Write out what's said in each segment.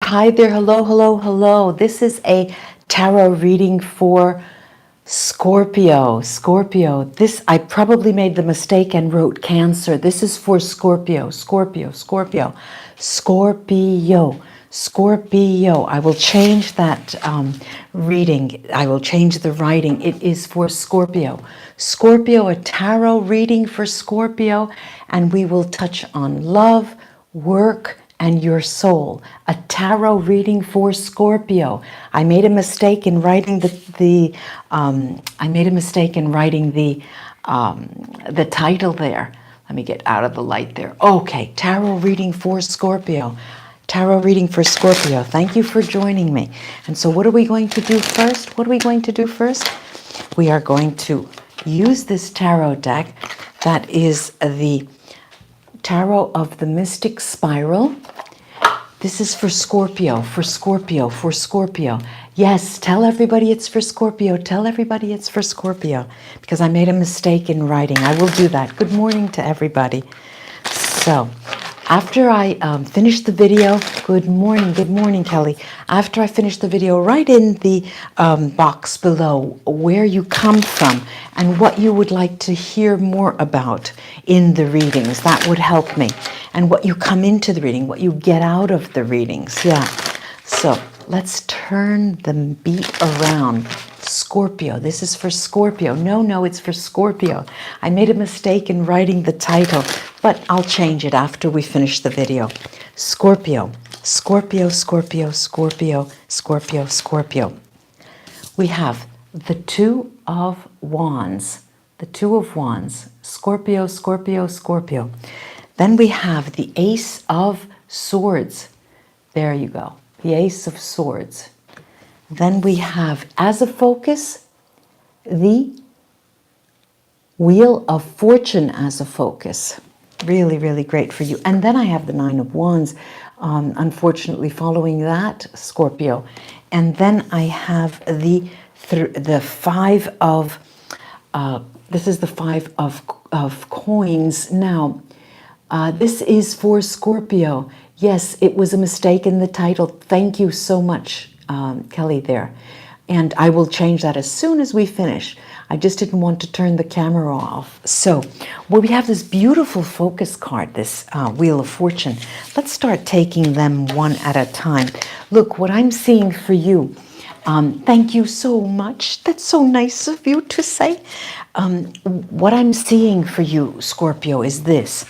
Hi there. Hello, hello, hello. This is a tarot reading for Scorpio. Scorpio. This, I probably made the mistake and wrote Cancer. This is for Scorpio. Scorpio. Scorpio. Scorpio. Scorpio. I will change that reading. I will change the writing. It is for Scorpio. Scorpio, a tarot reading for Scorpio, and we will touch on love, work, and your soul. A tarot reading for Scorpio. I made a mistake in writing the title there. Let me get out of the light there. Okay, tarot reading for Scorpio. Tarot reading for Scorpio. Thank you for joining me. And so what are we going to do first? What are we going to do first? We are going to use this tarot deck that is the Tarot of the Mystic Spiral. This is for Scorpio, for Scorpio, for Scorpio. Yes, tell everybody it's for Scorpio. Tell everybody it's for Scorpio, because I made a mistake in writing. I will do that. Good morning to everybody. So, after I finish the video, good morning, Kelly. After I finish the video, write in the box below where you come from and what you would like to hear more about in the readings. That would help me. And what you come into the reading, what you get out of the readings. Yeah. So let's turn the beat around. Scorpio. This is for Scorpio. No, it's for Scorpio. I made a mistake in writing the title, but I'll change it after we finish the video. Scorpio. Scorpio, Scorpio, Scorpio, Scorpio, Scorpio. We have the Two of Wands. The Two of Wands. Scorpio, Scorpio, Scorpio. Then we have the Ace of Swords. There you go. The Ace of Swords. Then we have, as a focus, the Wheel of Fortune as a focus. Really, really great for you. And then I have the Nine of Wands, unfortunately following that, Scorpio. And then I have the Five of, this is the Five of Coins. Now, this is for Scorpio. Yes, it was a mistake in the title. Thank you so much, Kelly there. And I will change that as soon as we finish. I just didn't want to turn the camera off. So, well, we have this beautiful focus card, this Wheel of Fortune. Let's start taking them one at a time. Look, what I'm seeing for you, thank you so much. That's so nice of you to say. What I'm seeing for you, Scorpio, is this,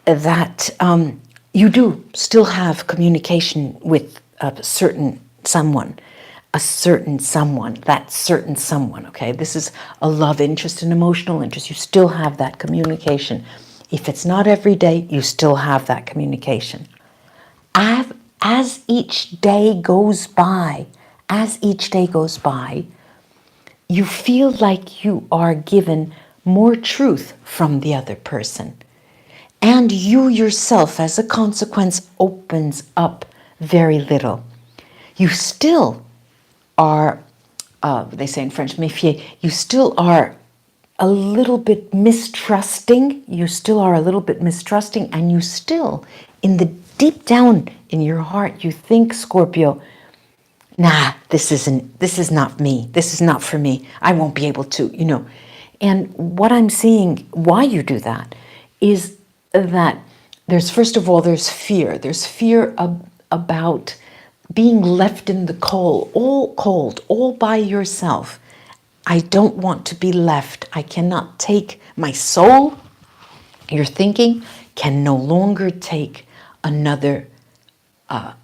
that you do still have communication with a certain someone, that certain someone, okay? This is a love interest, an emotional interest. You still have that communication. If it's not every day, you still have that communication. As each day goes by, you feel like you are given more truth from the other person. And you yourself, as a consequence, opens up very little. You still are, they say in French, méfier, you still are a little bit mistrusting. You still are a little bit mistrusting, and you still, in the deep down in your heart, you think, Scorpio, nah, this is not me. This is not for me. I won't be able to, you know. And what I'm seeing, why you do that, is that there's, first of all, there's fear. There's fear about being left in the cold, all by yourself. I don't want to be left. I cannot take my soul. Your thinking can no longer take another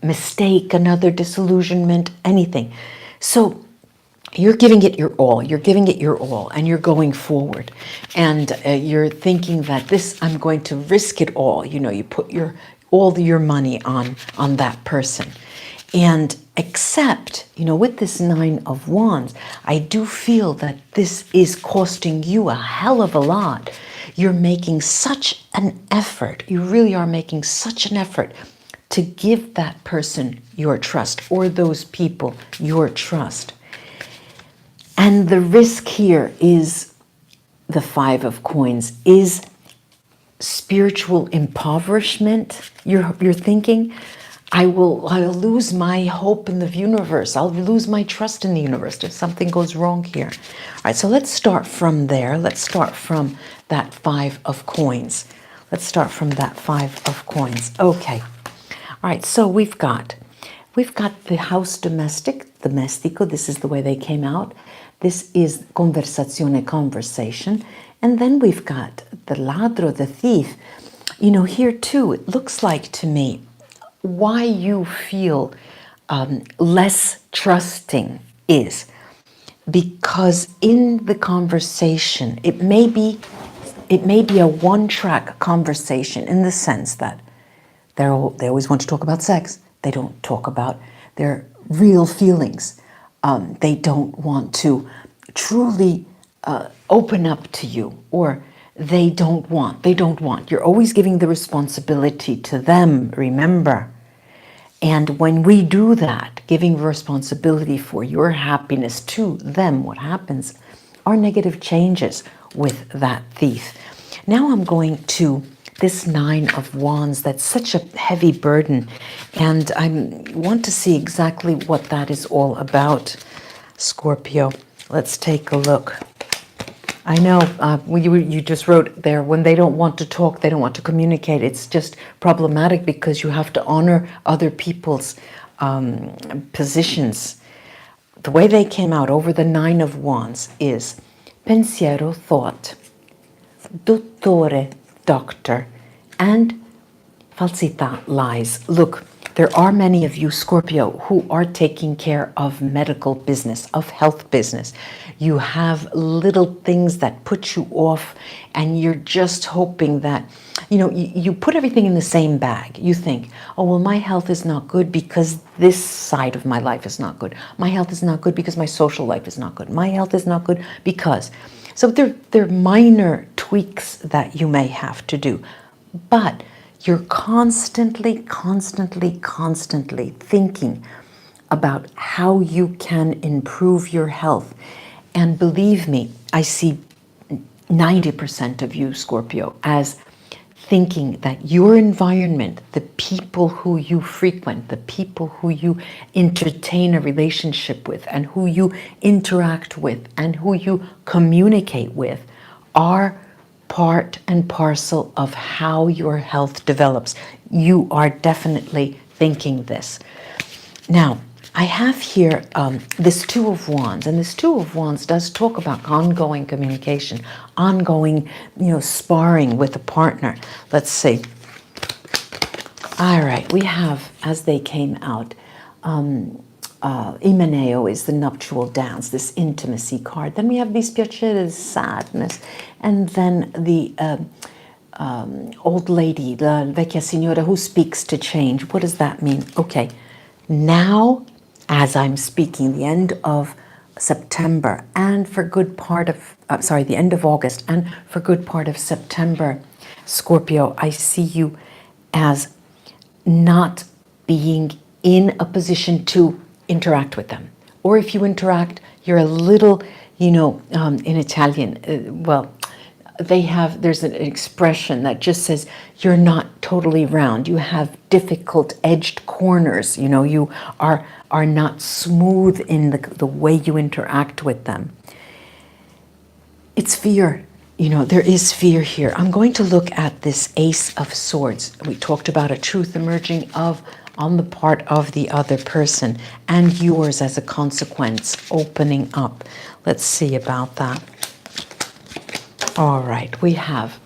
mistake, another disillusionment, anything. So you're giving it your all. You're giving it your all, and you're going forward. And you're thinking that this, I'm going to risk it all. You know, you put all your money on that person. And except, you know, with this Nine of Wands, I do feel that this is costing you a hell of a lot. You're making such an effort. You really are making such an effort to give that person your trust, or those people your trust. And the risk here is, the Five of Coins, is spiritual impoverishment, you're thinking. I'll lose my hope in the universe. I'll lose my trust in the universe if something goes wrong here. All right, so let's start from there. Let's start from that 5 of coins. Let's start from that 5 of coins. Okay. All right, so we've got the house domestico. This is the way they came out. This is conversazione, conversation. And then we've got the ladro, the thief. You know, here too, it looks like to me why you feel less trusting is because in the conversation, it may be a one-track conversation in the sense that they always want to talk about sex. They don't talk about their real feelings. They don't want to truly open up to you, or they don't want. You're always giving the responsibility to them, remember. And when we do that, giving responsibility for your happiness to them, what happens are negative changes with that thief. Now I'm going to this 9 of Wands. That's such a heavy burden, and I want to see exactly what that is all about, Scorpio. Let's take a look. I know you just wrote there, when they don't want to talk, they don't want to communicate. It's just problematic because you have to honor other people's positions. The way they came out over the 9 of Wands is pensiero, thought, dottore, doctor, and falsità, lies. Look, there are many of you, Scorpio, who are taking care of medical business, of health business. You have little things that put you off, and you're just hoping that, you put everything in the same bag. You think, oh, well, my health is not good because this side of my life is not good. My health is not good because my social life is not good. My health is not good because. So they're minor tweaks that you may have to do. But you're constantly thinking about how you can improve your health. And believe me, I see 90% of you, Scorpio, as thinking that your environment, the people who you frequent, the people who you entertain a relationship with, and who you interact with, and who you communicate with, are part and parcel of how your health develops. You are definitely thinking this. Now, I have here this 2 of Wands, and this 2 of Wands does talk about ongoing communication, ongoing, sparring with a partner. Let's see. All right, we have, as they came out, Imeneo is the nuptial dance, this intimacy card. Then we have dispiacere, sadness, and then the old lady, the vecchia signora, who speaks to change. What does that mean? Okay, now, as I'm speaking, the end of September and for good part of, the end of August and for good part of September, Scorpio, I see you as not being in a position to interact with them. Or if you interact, you're a little, in Italian, there's an expression that just says you're not totally round. You have difficult edged corners. You are not smooth in the way you interact with them. It's fear. There is fear here. I'm going to look at this Ace of Swords. We talked about a truth emerging on the part of the other person, and yours as a consequence opening up. Let's see about that. All right, we have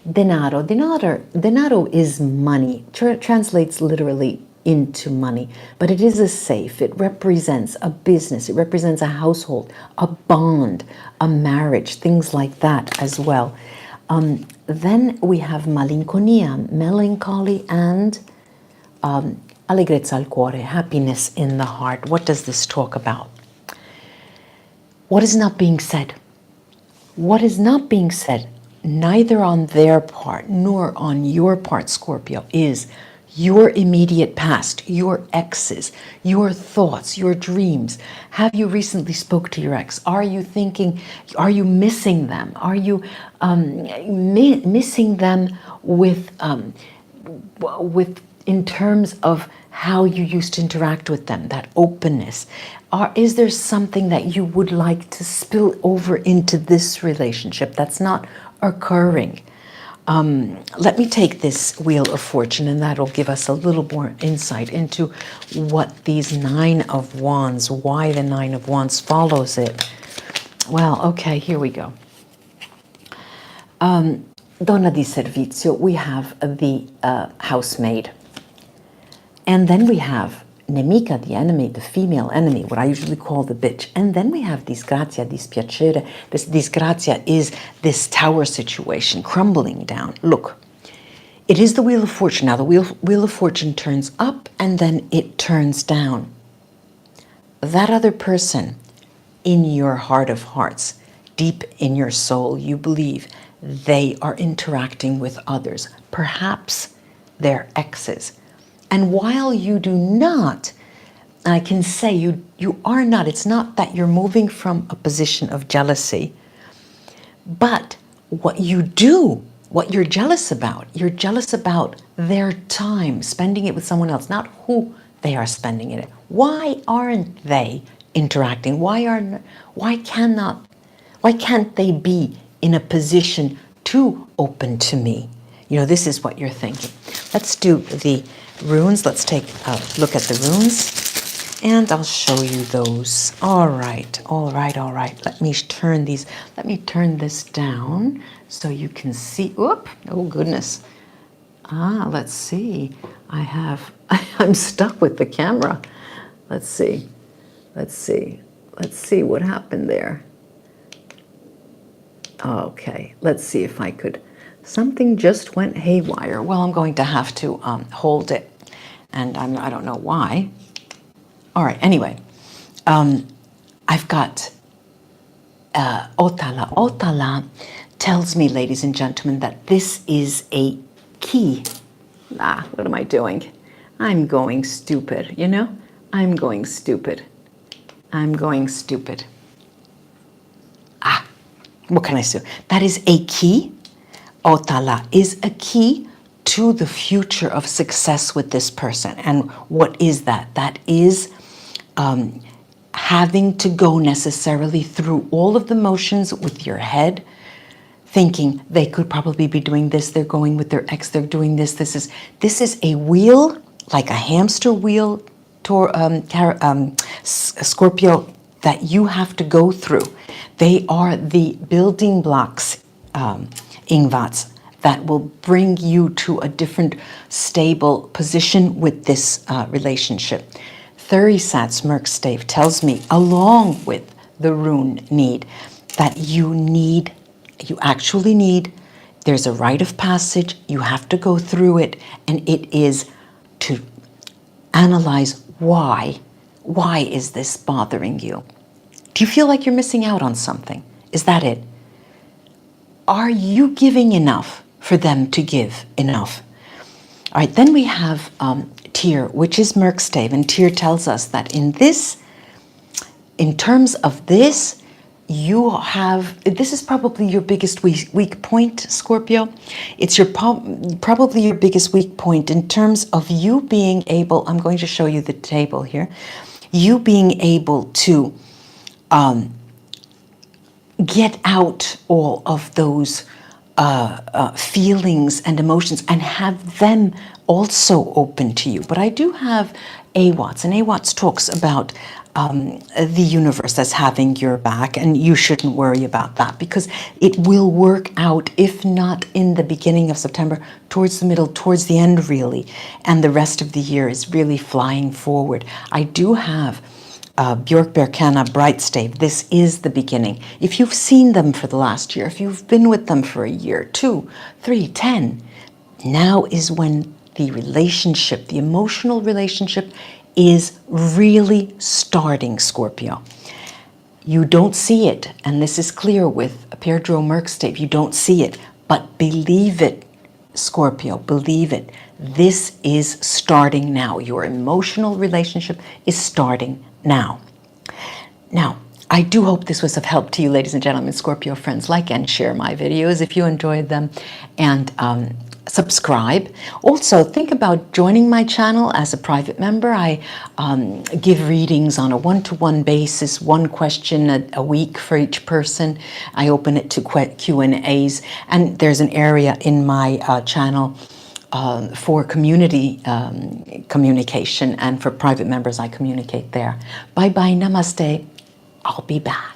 denaro. Denaro is money. Translates literally into money, but it is a safe. It represents a business. It represents a household, a bond, a marriage, things like that as well. Then we have malinconia, melancholy, and allegrezza al cuore, happiness in the heart. What does this talk about? What is not being said? What is not being said, neither on their part nor on your part, Scorpio, is your immediate past, your exes, your thoughts, your dreams. Have you recently spoke to your ex? Are you thinking, are you missing them? Are you missing them with in terms of how you used to interact with them, that openness. Is there something that you would like to spill over into this relationship that's not occurring? Let me take this Wheel of Fortune, and that'll give us a little more insight into what these Nine of Wands, why the Nine of Wands follows it. Well, okay, here we go. Donna di servizio, we have the housemaid. And then we have nemica, the enemy, the female enemy, what I usually call the bitch. And then we have disgrazia, dispiacere. This disgrazia is this tower situation crumbling down. Look, it is the Wheel of Fortune. Now the Wheel of Fortune turns up and then it turns down. That other person, in your heart of hearts, deep in your soul, you believe they are interacting with others, perhaps their exes. And while you do not, I can say you are not, it's not that you're moving from a position of jealousy, but what you do, what you're jealous about their time, spending it with someone else, not who they are spending it. Why aren't they interacting? Why can't they be in a position to open to me? You know, this is what you're thinking. Let's do the runes. Let's take a look at the runes, and I'll show you those. All right. Let me turn this down so you can see. Oop! Oh goodness. Let's see. I'm stuck with the camera. Let's see what happened there. Okay, let's see if I could. Something just went haywire. Well, I'm going to have to hold it, and I don't know why. All right, anyway, I've got Otala. Otala tells me, ladies and gentlemen, that this is a key. What am I doing? I'm going stupid, you know? I'm going stupid. What can I say? That is a key. Otala is a key to the future of success with this person. And what is that? That is having to go necessarily through all of the motions with your head, thinking they could probably be doing this, they're going with their ex, they're doing this. This is a wheel, like a hamster wheel, Scorpio, that you have to go through. They are the building blocks, Ingvats, that will bring you to a different stable position with this relationship. Thurisat's Merkstave tells me, along with the rune need, that you actually need, there's a rite of passage, you have to go through it, and it is to analyze why is this bothering you? Do you feel like you're missing out on something? Is that it? Are you giving enough for them to give enough? All right, then we have Tyr, which is Merkstave, and Tyr tells us that in terms of this, this is probably your biggest weak point, Scorpio. It's probably your biggest weak point in terms of you being able, I'm going to show you the table here, you being able to get out all of those feelings and emotions and have them also open to you. But I do have AWATS, and AWATS talks about the universe as having your back, and you shouldn't worry about that because it will work out, if not in the beginning of September, towards the middle, towards the end really, and the rest of the year is really flying forward. I do have Björk Berkana Brightstave. This is the beginning. If you've seen them for the last year, if you've been with them for a year, 2, 3, 10, now is when the relationship, the emotional relationship, is really starting, Scorpio. You don't see it, and this is clear with Pedro Merkstave. You don't see it, but believe it, Scorpio, believe it. This is starting now. Your emotional relationship is starting now. Now, I do hope this was of help to you, ladies and gentlemen, Scorpio friends. Like and share my videos if you enjoyed them. And subscribe. Also, think about joining my channel as a private member. I give readings on a one-to-one basis, one question a week for each person. I open it to Q&As, and there's an area in my channel for community communication, and for private members I communicate there. Bye bye, namaste. I'll be back.